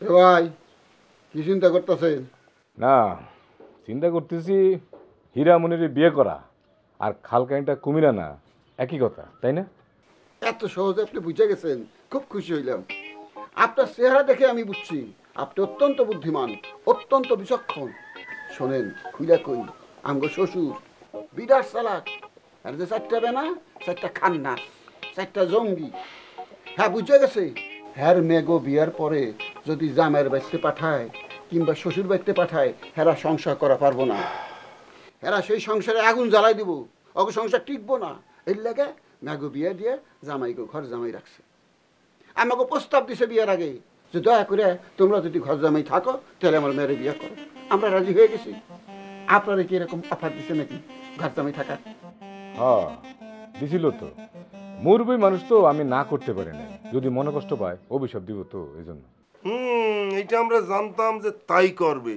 এ ভাই, কি চিন্তা করতেছেন? না, চিন্তা করতেছি হীরামণির বিয়ে করা আর খালকাইনটা কুমিরা না, একই কথা তাই না? এত সহজে আপনি বুঝে গেছেন, খুব খুশি হইলাম। আপনার চেহারা দেখে আমি বুঝছি আপনি অত্যন্ত বুদ্ধিমান, অত্যন্ত বিচক্ষণ। শোনেন, খুইলা কই, আমগো শ্বশুর বিরাট চালাক। আর যে চারটা বেনা, চারটা খান্নাস, চারটা জঙ্গি। হ্যাঁ, বুঝে গেছে। হ্যার মেঘো বিয়ার পরে যদি জামের বাড়িতে পাঠায় কিংবা শ্বশুর বাড়িতে পাঠায়, হেরা সংসার করা পারবো না। হেরা সেই সংসারে আগুন জ্বালাই দিব, অগ সংসার টিকবো না। এর লাগে মেঘো বিয়ে দিয়ে জামাইকে ঘর জামাই রাখছে। আমাকে প্রস্তাব দিছে বিয়ের আগে যে দয়া করে তোমরা যদি ঘর জামাই থাকো তাহলে আমার মেয়ের বিয়ে করো। আমরা রাজি হয়ে গেছি। আপনারা কি এরকম অফার দিছে নাকি ঘর জামাই থাকার? হ্যাঁ, দিছিল তো। মুরবি মানুষ তো, আমি না করতে পারি না। যদি মনে কষ্ট পায় অভিশাপ দিব তো, এই জন্য। এটা আমরা জানতাম যে তাই করবে,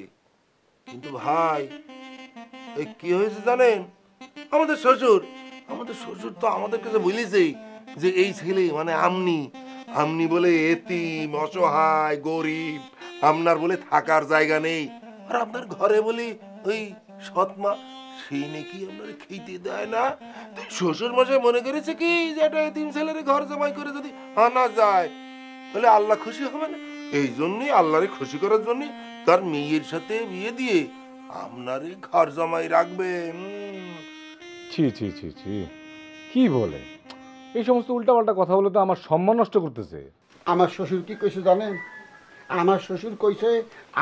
কিন্তু ভাই এই কি হয়েছে জানেন? আমাদের শ্বশুর তো আমাদের কাছে বলেছে যে এই ছেলে মানে আমনি বলে এতিম, অসহায়, গরিব, আপনার বলে থাকার জায়গা নেই, আর আপনার ঘরে বলি ওই সৎমা, সেই নাকি আপনার খেতে দেয় না। শ্বশুর মশাই মনে করেছে কি যে একটা এতিম ছেলের ঘর জামাই করে যদি আনা যায় তাহলে আল্লাহ খুশি হবে না। এই জন্যই আল্লাহরে খুশি করার জন্য তার মেয়ের সাথে বিয়ে দিয়ে আপনারই ঘর জামাই রাখবে। ছি ছি ছি ছি, কি বলে? এই সমস্ত উল্টাপাল্টা কথা বলে তো আমার সম্মান নষ্ট করতেছে। আমার শ্বশুর কি কইছে জানেন? আমার শ্বশুর কইছে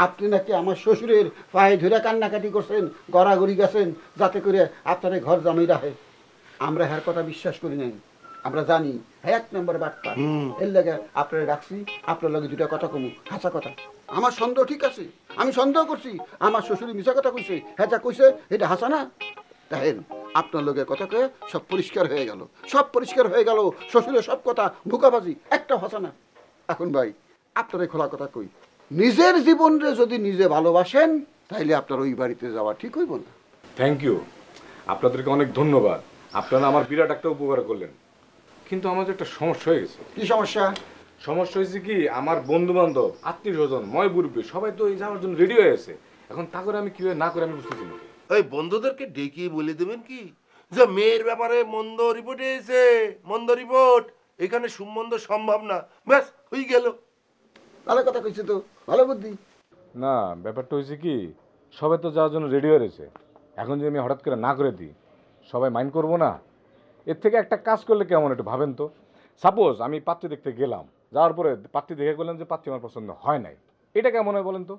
আপনি নাকি আমার শ্বশুরের পায়ে ধরে কান্নাকাটি করছেন, গড়াগড়ি গেছেন যাতে করে আপনার ঘর জামাই রাখে। আমরা হ্যার কথা বিশ্বাস করি নাই। আমরা জানি হ্যাঁ এক নম্বর বাটপা। এর লাগে আপনারা রাখছি, আপনার লগে দুটা কথা কমু, হাসা কথা। আমার সন্দেহ ঠিক আছে, আমি সন্দেহ করছি আমার শ্বশুরি মিশা কথা কইছে। হ্যাঁ যা কইছে এটা হাসা না। দেখেন, আপনার লোকের কথা কয়ে সব পরিষ্কার হয়ে গেল, সব পরিষ্কার হয়ে গেল। শ্বশুরের সব কথা ভুকাবাজি, একটা হাসা না। এখন ভাই আপনার খোলা কথা কই, নিজের জীবনরে যদি নিজে ভালোবাসেন তাইলে আপনার ওই বাড়িতে যাওয়া ঠিক হইব না। থ্যাংক ইউ, আপনাদেরকে অনেক ধন্যবাদ। আপনারা আমার বিরাট একটা উপকার করলেন। কিন্তু আমার যে একটা সমস্যা হয়ে গেছে। কি সমস্যা? সমস্যা হয়েছে কি, আমার বন্ধু বান্ধব, আত্মীয় স্বজন, ময় বুড়বি সবাই তো এই যাওয়ার জন্য রেডি হয়ে আছে। এখন তা করে আমি কিভাবে না করে আমি বুঝতেছি না। ওই বন্ধুদেরকে ডেকে বলে দেবেন কি যে মেয়ের ব্যাপারে মন্দ রিপোর্ট এসেছে, মন্দ রিপোর্ট, এখানে সম্বন্ধ সম্ভব না, ব্যাস হয়ে গেল। ভালো কথা কইছে তো, ভালো বুদ্ধি। না, ব্যাপারটা হয়েছে কি, সবাই তো যাওয়ার জন্য রেডি হয়ে রয়েছে। এখন যদি আমি হঠাৎ করে না করে দিই, সবাই মাইন্ড করবো না? এর থেকে একটা কাজ করলে কেমন, একটু ভাবেন তো। সাপোজ আমি পাত্রী দেখতে গেলাম, যাওয়ার পরে পাত্রী দেখে বললাম যে পাত্রী আমার পছন্দ হয় নাই, এটা কেমন হয় বলেন তো?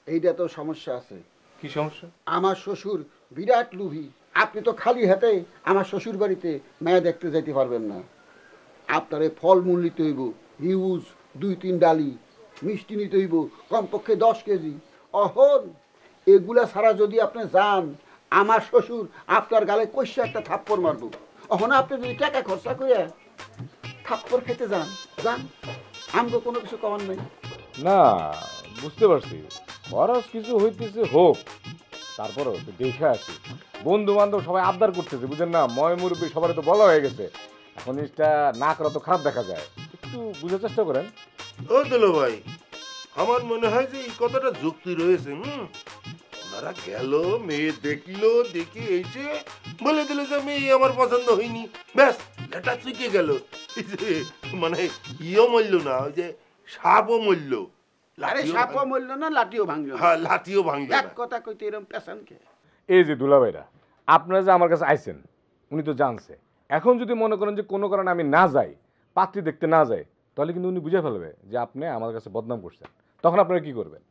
এইটা তো সমস্যা আছে। কি সমস্যা? আমার শ্বশুর বিরাট লুভি। আপনি তো খালি হাতে আমার শ্বশুর বাড়িতে মেয়ে দেখতে যেতে পারবেন না। আপনার এই ফলমূল নিতে হইব হিউজ 2-3 ডালি, মিষ্টি নিতে হইব কমপক্ষে 10 কেজি। অহন এগুলা ছাড়া যদি আপনি যান, আমার শ্বশুর আপনার গালে কষে একটা থাপ্পড় মারবো। অহন আপনি যদি টাকা খরচা করে থাপ্পড় খেতে যান, যান, আমগো কোনো কিছু কমান নাই। না, বুঝতে পারছি, খরচ কিছু হইতেছে হোক, তারপরও একটু দেখে আসি। বন্ধু বান্ধব সবাই আবদার করতেছে, বুঝেন না, ময় মুরব্বী সবার তো বলা হয়ে গেছে। এখন জিনিসটা না করা তো খারাপ দেখা যায়, একটু বুঝার চেষ্টা করেন। ও দিলো ভাই, আমার মনে হয় যে এই কথাটা যুক্তি রয়েছে। ওনারা গেল, মেয়ে দেখলো, দেখে এসে বলে দিল যে মেয়ে আমার পছন্দ হয়নি, ব্যাস এটা চুকে গেল। মানে ইও মরল না, ওই যে সাপও মরল। আরে সাপও মরল না, লাঠিও ভাঙলো। হ্যাঁ, লাঠিও ভাঙলো এক কথা কইতে এরকম পেছানকে। এই যে দুলাভাইরা, আপনারা যে আমার কাছে আইছেন, উনি তো জানছে। এখন যদি মনে করেন যে কোনো কারণে আমি না যাই, পাত্রী দেখতে না যাই, তাহলে কিন্তু উনি বুঝে ফেলবে যে আপনি আমার কাছে বদনাম করছেন। তখন আপনারা কি করবেন?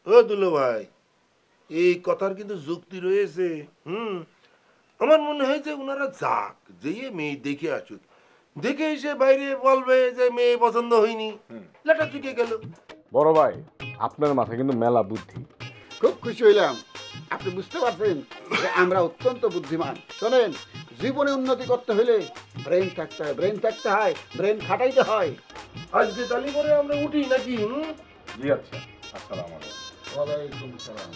ও দুলো ভাই, এই কথার কিন্তু যুক্তি রয়েছে। আমার মনে হয় যে ওনারা যাক, যেয়ে মেয়ে দেখে আসুক, দেখে এসে বাইরে বলবে যে মেয়ে পছন্দ হয়নি, লেটা চুকে গেল। বড় ভাই, আপনার মাথায় কিন্তু মেলা বুদ্ধি। খুব খুশি হইলাম, আপনি বুঝতে পারছেন যে আমরা অত্যন্ত বুদ্ধিমান। শোনেন, জীবনে উন্নতি করতে হলে ব্রেন থাকতে হয়, ব্রেন থাকতে হয়, ব্রেন খাটাইতে হয়। আজকে তালি করে আমরা উঠি নাকি? জি আচ্ছা, আসসালামু আলাইকুম। ওয়ালাইকুম সালাম।